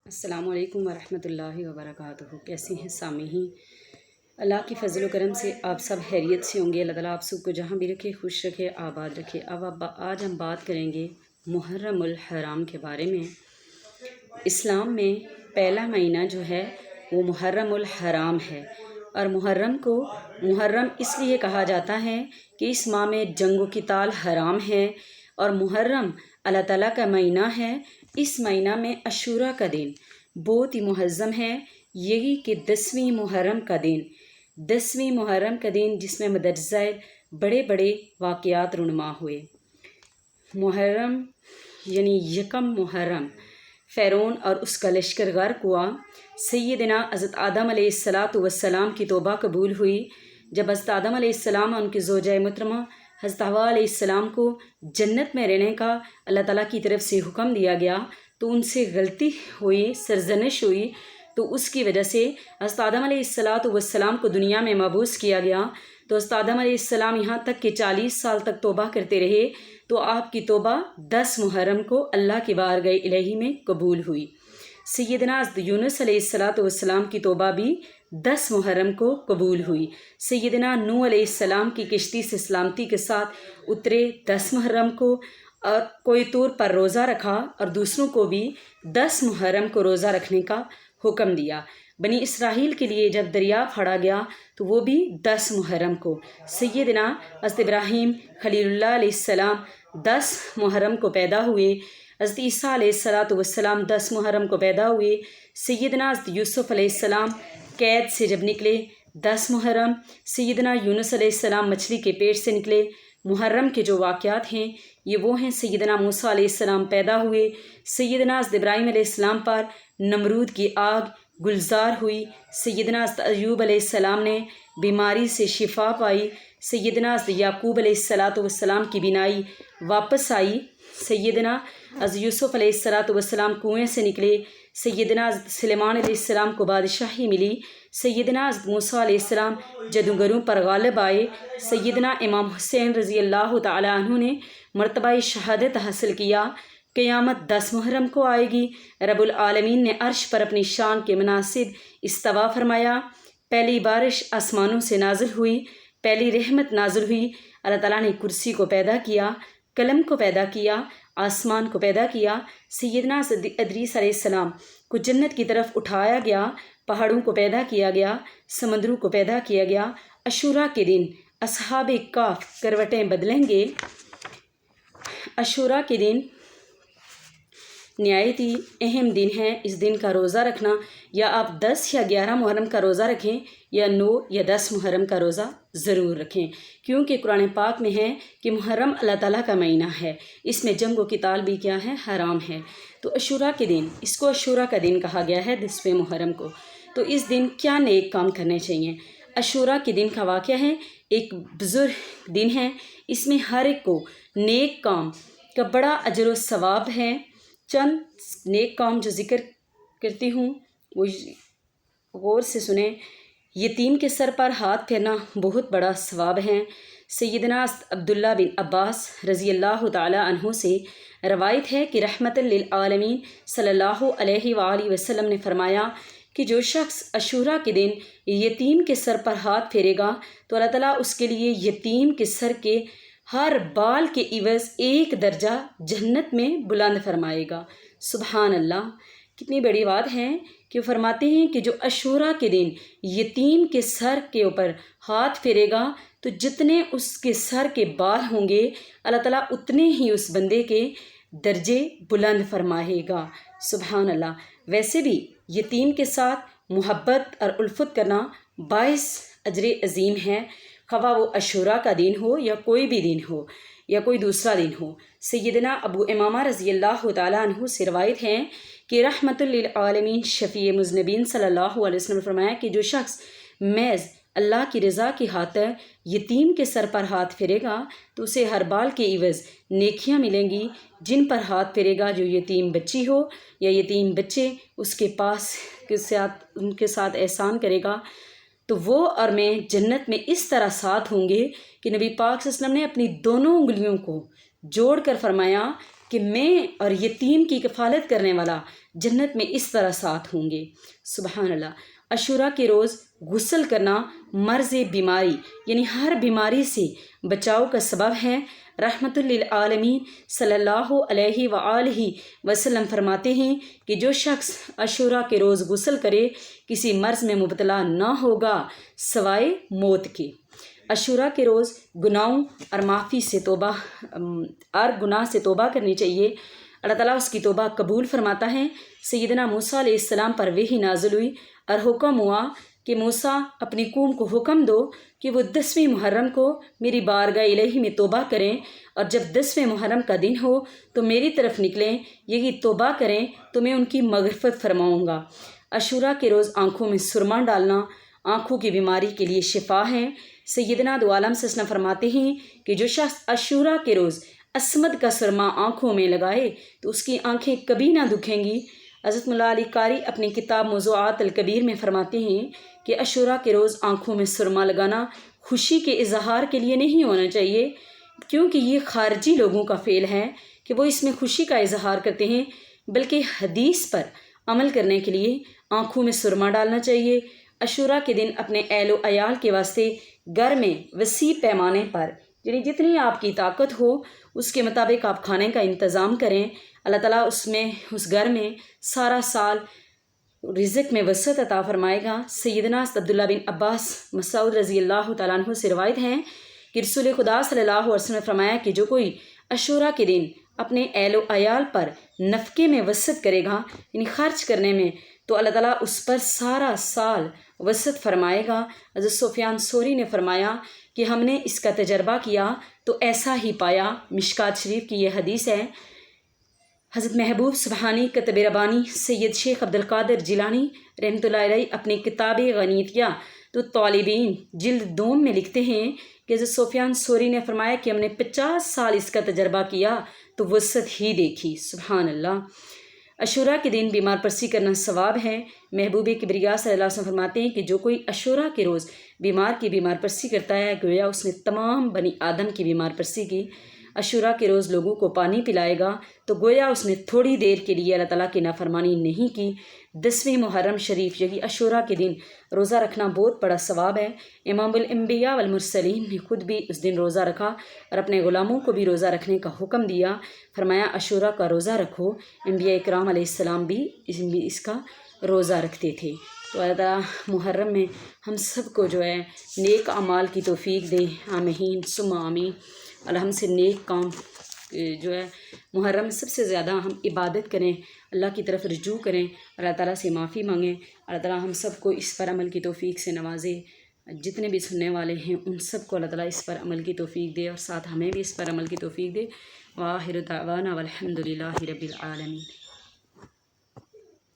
السلام علیکم ورحمۃ اللہ وبرکاتہ۔ کیسے ہیں سامعین؟ اللہ کی فضل و کرم سے آپ سب خیریت سے ہوں گے۔ اللہ تعالیٰ آپ سب کو جہاں بھی رکھے خوش رکھے، آباد رکھے۔ آج ہم بات کریں گے محرم الحرام کے بارے میں۔ اسلام میں پہلا مہینہ جو ہے وہ محرم الحرام ہے، اور محرم اس لیے کہا جاتا ہے کہ اس ماہ میں جنگ و قتال حرام ہے، اور محرم اللہ تعالیٰ کا مہینہ ہے۔ اس مہینہ میں عاشوراء کا دن بہت ہی معظم ہے، یہی کہ 10ویں محرم کا دن جس میں مدرجہ بڑے بڑے واقعات رونما ہوئے۔ محرم یعنی یکم محرم فرعون اور اس کا لشکر غرق ہوا۔ سیدنا حضرت آدم علیہ السلام کی توبہ قبول ہوئی۔ جب حضرت آدم علیہ السلام اور ان کی زوجہ محترمہ حضرت حوا علیہ السلام کو جنت میں رہنے کا اللہ تعالیٰ کی طرف سے حکم دیا گیا، تو ان سے غلطی ہوئی، سرزنش ہوئی، تو اس کی وجہ سے حضرت آدم علیہ السلام کو دنیا میں مبعوث کیا گیا۔ تو حضرت آدم علیہ السلام یہاں تک کہ 40 سال تک توبہ کرتے رہے، تو آپ کی توبہ 10 محرم کو اللہ کی بارگاہ الہی میں قبول ہوئی۔ سیدنا حضرت یونس علیہ السلام کی توبہ بھی 10 محرم کو قبول ہوئی۔ سیدنا نوح علیہ السلام کی کشتی سے سلامتی کے ساتھ اترے 10 محرم کو، اور کوئی طور پر روزہ رکھا، اور دوسروں کو بھی 10 محرم کو روزہ رکھنے کا حکم دیا۔ بنی اسرائیل کے لیے جب دریا پھاڑا گیا تو وہ بھی 10 محرم کو۔ سیدنا حضرت ابراہیم خلیل اللہ علیہ السلام 10 محرم کو پیدا ہوئے۔ حضرت عیسیٰ علیہ السلام 10 محرم کو پیدا ہوئے۔ سیدنا حضرت یوسف علیہ السلام قید سے جب نکلے 10 محرم۔ سیدنا یونس علیہ السلام مچھلی کے پیٹ سے نکلے۔ محرم کے جو واقعات ہیں یہ وہ ہیں: سیدنا موسیٰ علیہ السلام پیدا ہوئے، سیدنا حضرت ابراہیم علیہ السلام پر نمرود کی آگ گلزار ہوئی، سیدنا حضرت ایوب علیہ السلام نے بیماری سے شفا پائی، سیدنا حضرت یعقوب علیہ السلام کی بینائی واپس آئی، سیدنا حضرت یوسف علیہ السلام کنویں سے نکلے، سیدنا حضرت سلیمان علیہ السلام کو بادشاہی ملی، سیدنا حضرت موسیٰ علیہ السلام جادوگروں پر غالب آئے، سیدنا امام حسین رضی اللہ تعالیٰ عنہ نے مرتبہ شہادت حاصل کیا۔ قیامت 10 محرم کو آئے گی۔ رب العالمین نے عرش پر اپنی شان کے مناسب استوا فرمایا۔ پہلی بارش آسمانوں سے نازل ہوئی، پہلی رحمت نازل ہوئی۔ اللہ تعالیٰ نے کرسی کو پیدا کیا، قلم کو پیدا کیا، آسمان کو پیدا کیا۔ سیدنا ادریس علیہ السلام کو جنت کی طرف اٹھایا گیا، پہاڑوں کو پیدا کیا گیا، سمندروں کو پیدا کیا گیا۔ عاشوراء کے دن اصحاب کہف کروٹیں بدلیں گے۔ عاشوراء کے دن نہایت ہی اہم دن ہے۔ اس دن کا روزہ رکھنا، یا آپ 10 یا 11 محرم کا روزہ رکھیں، یا 9 یا 10 محرم کا روزہ ضرور رکھیں، کیونکہ قرآن پاک میں ہے کہ محرم اللہ تعالیٰ کا مہینہ ہے، اس میں جنگ و قتال بھی کیا ہے؟ حرام ہے۔ تو عاشوراء کے دن، اس کو عاشوراء کا دن کہا گیا ہے 10ویں محرم کو۔ تو اس دن کیا نیک کام کرنے چاہیے؟ عاشوراء کے دن کا واقعہ ہے، ایک بزرگ دن ہے، اس میں ہر ایک کو نیک کام کا بڑا اجر و ثواب ہے۔ چند نیک کام جو ذکر کرتی ہوں وہ غور سے سنیں۔ یتیم کے سر پر ہاتھ پھیرنا بہت بڑا ثواب ہے۔ سیدنا عبداللہ بن عباس رضی اللہ تعالیٰ عنہ سے روایت ہے کہ رحمت للعالمین صلی اللہ علیہ وآلہ وسلم نے فرمایا کہ جو شخص عاشوراء کے دن یتیم کے سر پر ہاتھ پھیرے گا تو اللہ تعالیٰ اس کے لیے یتیم کے سر کے ہر بال کے عوض 1 درجہ جنت میں بلند فرمائے گا۔ سبحان اللہ، کتنی بڑی بات ہے کہ وہ فرماتے ہیں کہ جو عاشوراء کے دن یتیم کے سر کے اوپر ہاتھ پھیرے گا تو جتنے اس کے سر کے بال ہوں گے اللہ تعالیٰ اتنے ہی اس بندے کے درجے بلند فرمائے گا۔ سبحان اللہ۔ ویسے بھی یتیم کے ساتھ محبت اور الفت کرنا باعث اجر عظیم ہے، خواہ وہ عاشوراء کا دن ہو یا کوئی بھی دن ہو یا کوئی دوسرا دن ہو۔ سیدنا ابو امامہ رضی اللہ تعالیٰ عنہ سے روایت ہے کہ رحمت للعالمین شفیع مذنبین صلی اللہ علیہ وسلم نے فرمایا کہ جو شخص محض اللہ کی رضا کی خاطر یتیم کے سر پر ہاتھ پھیرے گا تو اسے ہر بال کے عوض نیکیاں ملیں گی۔ جن پر ہاتھ پھیرے گا، جو یتیم بچی ہو یا یتیم بچے اس کے پاس ان کے ساتھ احسان کرے گا، تو وہ اور میں جنت میں اس طرح ساتھ ہوں گے کہ نبی پاک صلی اللہ علیہ وسلم نے اپنی دونوں انگلیوں کو جوڑ کر فرمایا کہ میں اور یتیم کی کفالت کرنے والا جنت میں اس طرح ساتھ ہوں گے۔ سبحان اللہ۔ عاشوراء کے روز غسل کرنا مرض بیماری یعنی ہر بیماری سے بچاؤ کا سبب ہے۔ رحمت للعالمین صلی اللہ علیہ وآلہ وسلم فرماتے ہیں کہ جو شخص عاشوراء کے روز غسل کرے کسی مرض میں مبتلا نہ ہوگا سوائے موت کے۔ عاشوراء کے روز گناہوں اور معافی سے گناہ سے توبہ کرنی چاہیے۔ اللہ تعالیٰ اس کی توبہ قبول فرماتا ہے۔ سیدنا موسیٰ علیہ السلام پر وحی نازل ہوئی اور حکم ہوا کہ موسیٰ اپنی قوم کو حکم دو کہ وہ 10ویں محرم کو میری بارگاہ الہی میں توبہ کریں، اور جب 10ویں محرم کا دن ہو تو میری طرف نکلیں، یہی توبہ کریں تو میں ان کی مغفرت فرماؤں گا۔ عاشوراء کے روز آنکھوں میں سرما ڈالنا آنکھوں کی بیماری کے لیے شفا ہے۔ سیدنا دو عالم صلی اللہ علیہ وسلم فرماتے ہیں کہ جو شخص عاشوراء کے روز اسمد کا سرما آنکھوں میں لگائے تو اس کی آنکھیں کبھی نہ دکھیں گی۔ حضرت مولا علی قاری اپنی کتاب موضوعات الکبیر میں فرماتے ہیں کہ عاشوراء کے روز آنکھوں میں سرما لگانا خوشی کے اظہار کے لیے نہیں ہونا چاہیے، کیونکہ یہ خارجی لوگوں کا فعل ہے کہ وہ اس میں خوشی کا اظہار کرتے ہیں، بلکہ حدیث پر عمل کرنے کے لیے آنکھوں میں سرما ڈالنا چاہیے۔ عاشوراء کے دن اپنے اہل و عیال کے واسطے گھر میں وسیع پیمانے پر یعنی جتنی آپ کی طاقت ہو اس کے مطابق آپ کھانے کا انتظام کریں۔ اللہ تعالیٰ اس گھر میں سارا سال رزق میں وسعت عطا فرمائے گا۔ سیدنا عبداللہ بن عباس مسعود رضی اللہ تعالیٰ عنہ سے روایت ہے کہ رسول خدا صلی اللہ علیہ وسلم نے فرمایا کہ جو کوئی عاشوراء کے دن اپنے اہل و عیال پر نفقے میں وسعت کرے گا یعنی خرچ کرنے میں، تو اللہ تعالیٰ اس پر سارا سال وسعت فرمائے گا۔ حضرت سفیان ثوری نے فرمایا کہ ہم نے اس کا تجربہ کیا تو ایسا ہی پایا۔ مشکات شریف کی یہ حدیث ہے۔ حضرت محبوب سبحانی کتب ربانی سید شیخ عبدالقادر جیلانی رحمۃ اللہ علیہ اپنی کتاب غنیتیہ تو طالبین جلد 2 میں لکھتے ہیں کہ حضرت سفیان ثوری نے فرمایا کہ ہم نے 50 سال اس کا تجربہ کیا تو وسعت ہی دیکھی۔ سبحان اللہ۔ عاشوراء کے دن بیمار پرسی کرنا ثواب ہے۔ محبوب کبریا صلی اللہ علیہ وسلم فرماتے ہیں کہ جو کوئی عاشوراء کے روز بیمار کی بیمار پرسی کرتا ہے گویا اس نے تمام بنی آدم کی بیمار پرسی کی۔ عاشوراء کے روز لوگوں کو پانی پلائے گا تو گویا اس نے تھوڑی دیر کے لیے اللہ تعالیٰ کی نافرمانی نہیں کی۔ 10ویں محرم شریف یعنی عاشوراء کے دن روزہ رکھنا بہت بڑا ثواب ہے۔ امام الانبیاء والمرسلین نے خود بھی اس دن روزہ رکھا اور اپنے غلاموں کو بھی روزہ رکھنے کا حکم دیا۔ فرمایا عاشوراء کا روزہ رکھو۔ انبیاء اکرام علیہ السلام بھی اس کا روزہ رکھتے تھے۔ تو اللہ تعالیٰ محرم میں ہم سب کو جو ہے نیک اعمال کی توفیق دے۔ آمین ثم آمین۔ اور ہم سے نیک کام جو ہے محرم میں سب سے زیادہ ہم عبادت کریں، اللہ کی طرف رجوع کریں، اللہ تعالیٰ سے معافی مانگیں۔ اللہ تعالیٰ ہم سب کو اس پر عمل کی توفیق سے نوازے۔ جتنے بھی سننے والے ہیں ان سب کو اللہ تعالیٰ اس پر عمل کی توفیق دے اور ساتھ ہمیں بھی اس پر عمل کی توفیق دے۔ وآخر دعوانا والحمد للہ رب العالمین۔